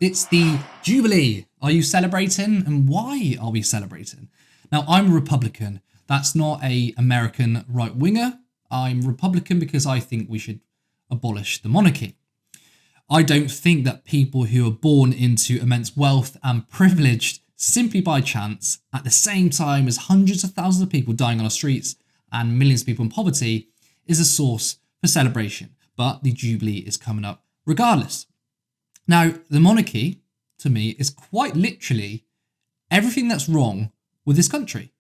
It's the Jubilee. Are you celebrating? And why are we celebrating? Now, I'm a Republican. That's not a American right-winger. I'm Republican because I think we should abolish the monarchy. I don't think that people who are born into immense wealth and privileged simply by chance, at the same time as hundreds of thousands of people dying on our streets and millions of people in poverty, is a source for celebration. But the Jubilee is coming up regardless. Now, the monarchy, to me, is quite literally everything that's wrong with this country.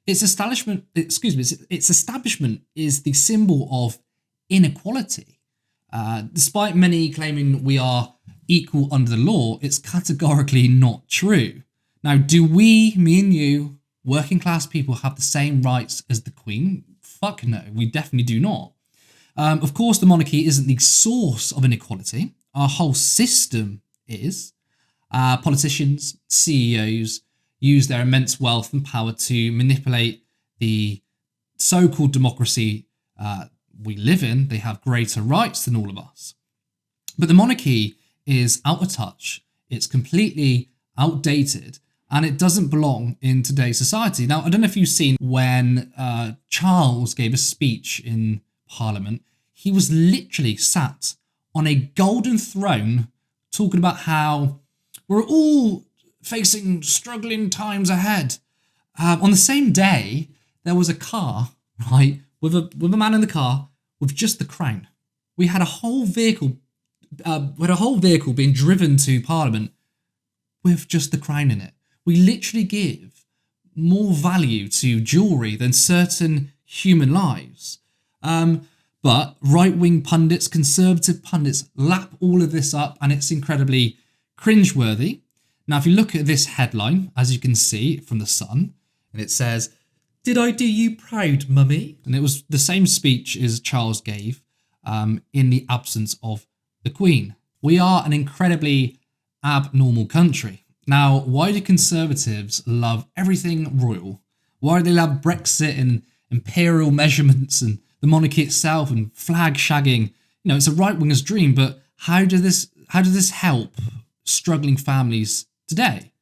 Its establishment is the symbol of inequality. Despite many claiming we are equal under the law, it's categorically not true. Now, do we, me and you, working class people, have the same rights as the Queen? Fuck no, we definitely do not. Of course, the monarchy isn't the source of inequality. Our whole system is. Politicians, CEOs use their immense wealth and power to manipulate the so-called democracy we live in. They have greater rights than all of us. But the monarchy is out of touch. It's completely outdated and it doesn't belong in today's society. Now, I don't know if you've seen when Charles gave a speech in Parliament, he was literally sat on a golden throne talking about how we're all facing struggling times ahead. On the same day, there was a car, right, with a man in the car with just the crown. We had a whole vehicle, being driven to Parliament with just the crown in it. We literally give more value to jewellery than certain human lives. But right-wing pundits, conservative pundits lap all of this up and it's incredibly cringeworthy. Now, if you look at this headline, as you can see from The Sun, and it says, "Did I do you proud, mummy?" And it was the same speech as Charles gave in the absence of the Queen. We are an incredibly abnormal country. Now, why do conservatives love everything royal? Why do they love Brexit and imperial measurements and the monarchy itself and flag shagging? You know, it's a right-winger's dream, but how does this help struggling families today?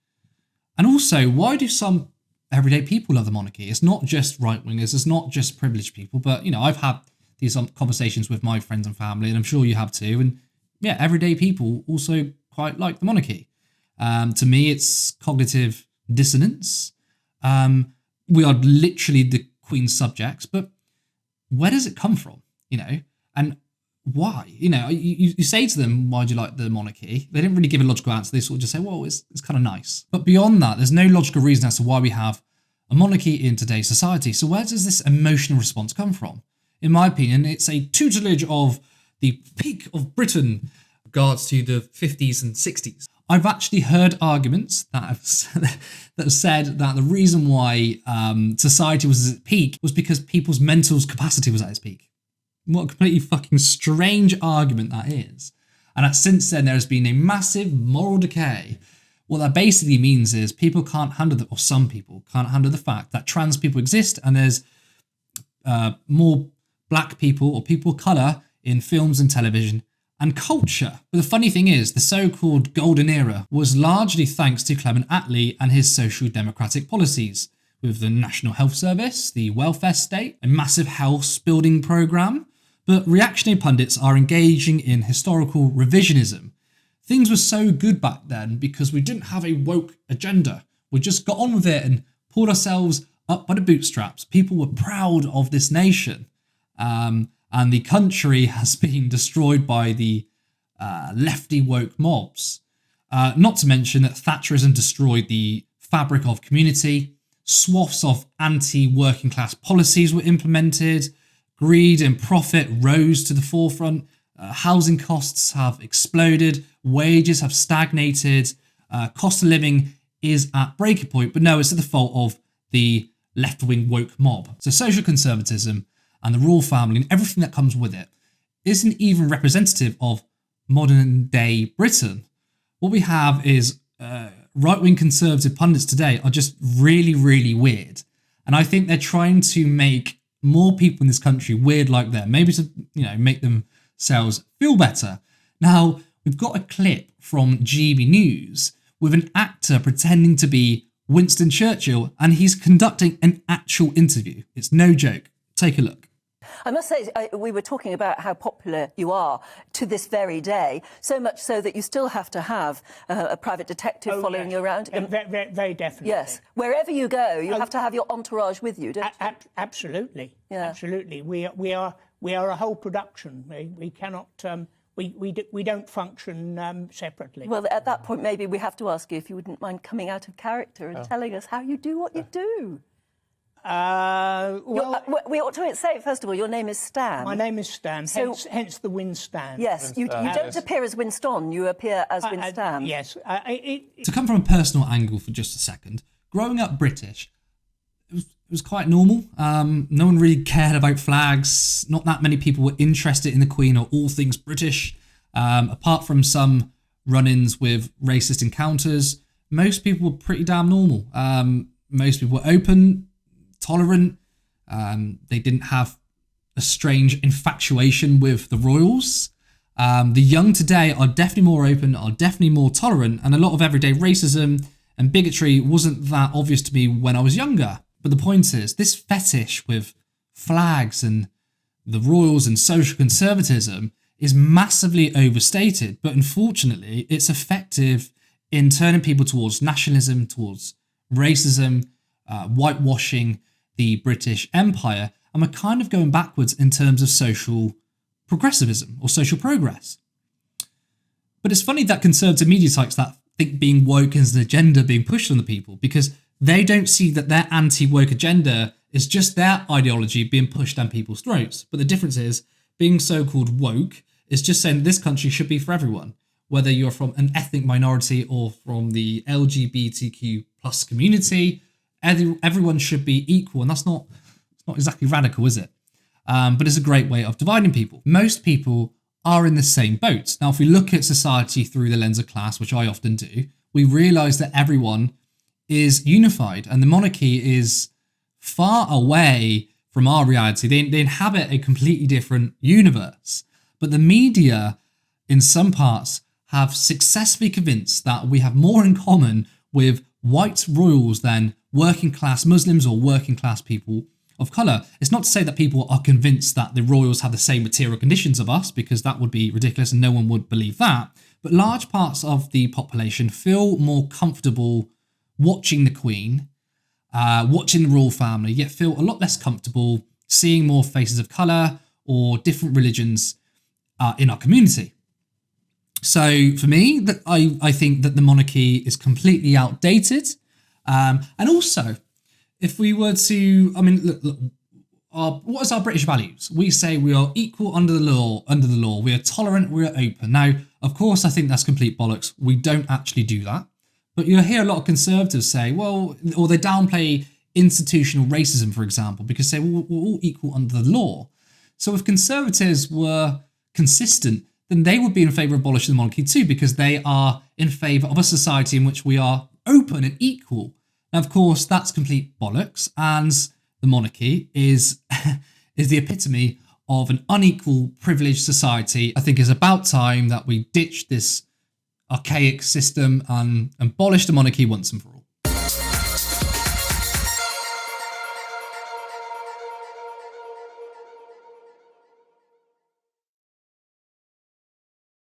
And also, why do some everyday people love the monarchy? It's not just right-wingers, it's not just privileged people, but, you know, I've had these conversations with my friends and family, and I'm sure you have too, and yeah, everyday people also quite like the monarchy. To me, it's cognitive dissonance. We are literally the Queen's subjects, but where does it come from? You know, and why? You know, you say to them, why do you like the monarchy? They didn't really give a logical answer. They sort of just say, well, it's kind of nice. But beyond that, there's no logical reason as to why we have a monarchy in today's society. So where does this emotional response come from? In my opinion, it's a tutelage of the peak of Britain in regards to the 50s and 60s. I've actually heard arguments that have said that the reason why society was at its peak was because people's mental capacity was at its peak. What a completely fucking strange argument that is. And that since then, there has been a massive moral decay. What that basically means is people can't handle or some people can't handle the fact that trans people exist and there's more black people or people of colour in films and television and culture. But the funny thing is, the so-called golden era was largely thanks to Clement Attlee and his social democratic policies, with the National Health Service, the welfare state, a massive house building programme. But reactionary pundits are engaging in historical revisionism. Things were so good back then because we didn't have a woke agenda. We just got on with it and pulled ourselves up by the bootstraps. People were proud of this nation. And the country has been destroyed by the lefty woke mobs. Not to mention that Thatcherism destroyed the fabric of community. Swaths of anti-working class policies were implemented. Greed and profit rose to the forefront. Housing costs have exploded. Wages have stagnated. Cost of living is at breaking point. But no, it's the fault of the left-wing woke mob. So social conservatism and the royal family and everything that comes with it isn't even representative of modern day Britain. What we have is right-wing conservative pundits today are just really, really weird. And I think they're trying to make more people in this country weird like them, maybe to, you know, make themselves feel better. Now, we've got a clip from GB News with an actor pretending to be Winston Churchill, and he's conducting an actual interview. It's no joke. Take a look. I must say, we were talking about how popular you are to this very day, so much so that you still have to have a private detective following you around. Very, very definitely. Yes. Wherever you go, you have to have your entourage with you, don't you? Absolutely. Yeah. Absolutely. We are a whole production. We cannot. We don't function separately. Well, at that point, maybe we have to ask you if you wouldn't mind coming out of character and telling us how you do what you do. We ought to say, first of all, your name is Stan. My name is Stan, hence the Winstan. Yes, you don't appear as Winston, you appear as Winstan. Yes. To come from a personal angle for just a second, growing up British, it was quite normal. No one really cared about flags. Not that many people were interested in the Queen or all things British. Apart from some run-ins with racist encounters, most people were pretty damn normal. Most people were open, tolerant. They didn't have a strange infatuation with the royals. The young today are definitely more open, are definitely more tolerant, and a lot of everyday racism and bigotry wasn't that obvious to me when I was younger. But the point is, this fetish with flags and the royals and social conservatism is massively overstated, but unfortunately it's effective in turning people towards nationalism, towards racism, whitewashing the British Empire, and we're kind of going backwards in terms of social progressivism or social progress. But it's funny that conservative media types that think being woke is an agenda being pushed on the people, because they don't see that their anti-woke agenda is just their ideology being pushed down people's throats. But the difference is, being so-called woke is just saying that this country should be for everyone, whether you're from an ethnic minority or from the LGBTQ plus community. Everyone should be equal, and it's not exactly radical, is it? But it's a great way of dividing people. Most people are in the same boat. Now, if we look at society through the lens of class, which I often do, we realise that everyone is unified, and the monarchy is far away from our reality. They inhabit a completely different universe. But the media, in some parts, have successfully convinced that we have more in common with white royals than working class Muslims or working class people of colour. It's not to say that people are convinced that the royals have the same material conditions of us, because that would be ridiculous and no one would believe that. But large parts of the population feel more comfortable watching the Queen, watching the royal family, yet feel a lot less comfortable seeing more faces of colour or different religions in our community. So for me, I think that the monarchy is completely outdated. And also, if we were to, look, what is our British values? We say we are equal under the law. We are tolerant, we are open. Now, of course, I think that's complete bollocks. We don't actually do that. But you'll hear a lot of conservatives say, well, or they downplay institutional racism, for example, because they say, well, we're all equal under the law. So if conservatives were consistent, then they would be in favour of abolishing the monarchy too, because they are in favour of a society in which we are open and equal. Now, of course, that's complete bollocks, and the monarchy is the epitome of an unequal, privileged society. I think it's about time that we ditch this archaic system and abolish the monarchy once and for all.